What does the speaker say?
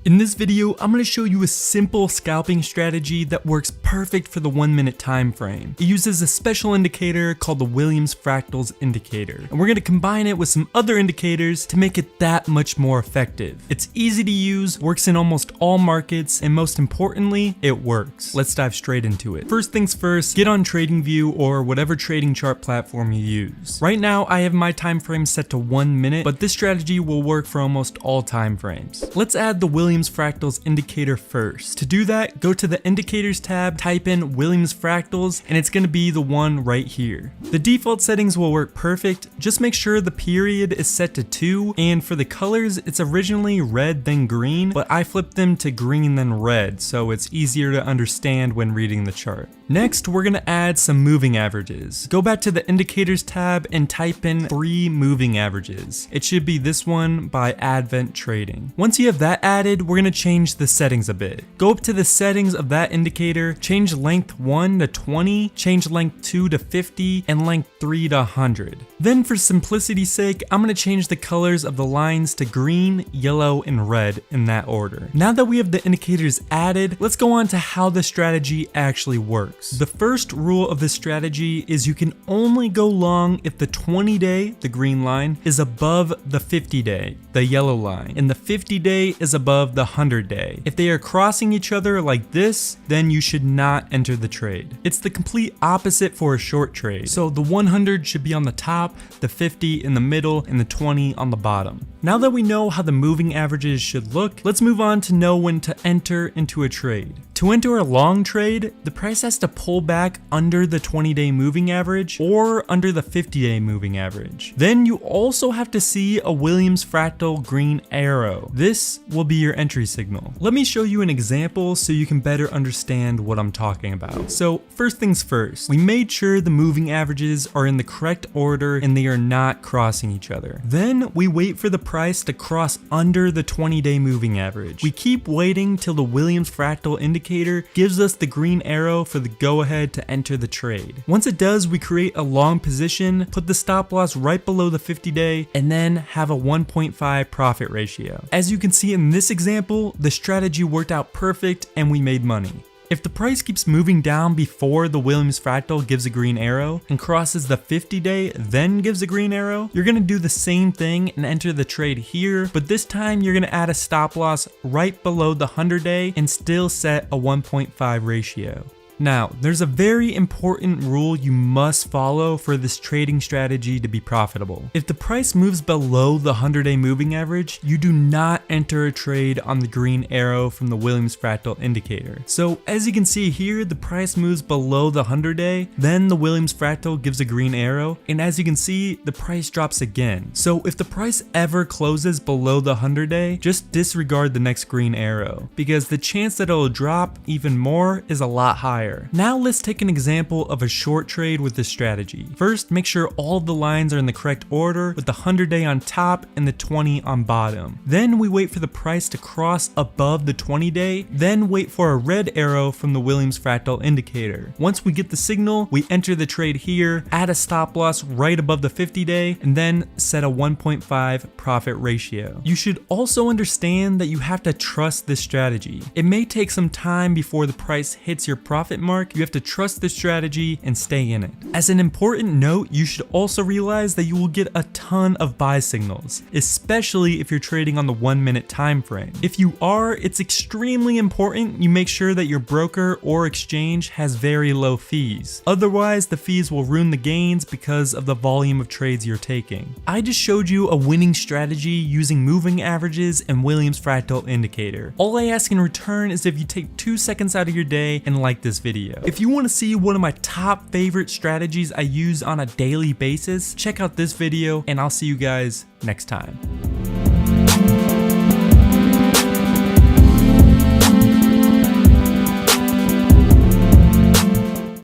In this video, I'm going to show you a simple scalping strategy that works perfect for the 1 minute time frame. It uses a special indicator called the Williams Fractals indicator, and we're going to combine it with some other indicators to make it that much more effective. It's easy to use, works in almost all markets, and most importantly, it works. Let's dive straight into it. First things first, get on TradingView or whatever trading chart platform you use. Right now, I have my time frame set to 1 minute, but this strategy will work for almost all time frames. Let's add the Williams Fractals indicator first. To do that, go to the Indicators tab, type in Williams Fractals, and it's going to be the one right here. The default settings will work perfect. Just make sure the period is set to 2, and for the colors, it's originally red then green, but I flipped them to green then red, so it's easier to understand when reading the chart. Next, we're going to add some moving averages. Go back to the Indicators tab and type in 3 moving averages. It should be this one by Advent Trading. Once you have that added, we're going to change the settings a bit. Go up to the settings of that indicator, change length 1 to 20, change length 2 to 50, and length 3 to 100. Then for simplicity's sake, I'm going to change the colors of the lines to green, yellow, and red in that order. Now that we have the indicators added, let's go on to how the strategy actually works. The first rule of this strategy is you can only go long if the 20-day, the green line, is above the 50-day, the yellow line, and the 50-day is above the 100-day. If they are crossing each other like this, then you should not enter the trade. It's the complete opposite for a short trade. So the 100 should be on the top, the 50 in the middle, and the 20 on the bottom. Now that we know how the moving averages should look, let's move on to know when to enter into a trade. To enter a long trade, the price has to pull back under the 20-day moving average or under the 50-day moving average. Then you also have to see a Williams Fractal green arrow. This will be your entry signal. Let me show you an example so you can better understand what I'm talking about. So first things first, we made sure the moving averages are in the correct order and they are not crossing each other. Then we wait for the price to cross under the 20-day moving average. We keep waiting till the Williams Fractal indicator gives us the green arrow for the go-ahead to enter the trade. Once it does, we create a long position, put the stop loss right below the 50-day, and then have a 1.5 profit ratio. As you can see in this example, the strategy worked out perfect and we made money. If the price keeps moving down before the Williams Fractal gives a green arrow and crosses the 50-day, then gives a green arrow, you're going to do the same thing and enter the trade here, but this time you're going to add a stop loss right below the 100-day and still set a 1.5 ratio. Now, there's a very important rule you must follow for this trading strategy to be profitable. If the price moves below the 100-day moving average, you do not enter a trade on the green arrow from the Williams Fractal indicator. So as you can see here, the price moves below the 100-day, then the Williams Fractal gives a green arrow, and as you can see, the price drops again. So if the price ever closes below the 100-day, just disregard the next green arrow, because the chance that it'll drop even more is a lot higher. Now let's take an example of a short trade with this strategy. First, make sure all the lines are in the correct order with the 100-day on top and the 20 on bottom. Then we wait for the price to cross above the 20-day, then wait for a red arrow from the Williams Fractal indicator. Once we get the signal, we enter the trade here, add a stop loss right above the 50-day, and then set a 1.5 profit ratio. You should also understand that you have to trust this strategy. It may take some time before the price hits your profit mark. You have to trust this strategy and stay in it. As an important note, you should also realize that you will get a ton of buy signals, especially if you're trading on the 1 minute time frame. If you are, it's extremely important you make sure that your broker or exchange has very low fees. Otherwise, the fees will ruin the gains because of the volume of trades you're taking. I just showed you a winning strategy using moving averages and Williams Fractal indicator. All I ask in return is if you take 2 seconds out of your day and like this video. If you want to see one of my top favorite strategies I use on a daily basis, check out this video and I'll see you guys next time.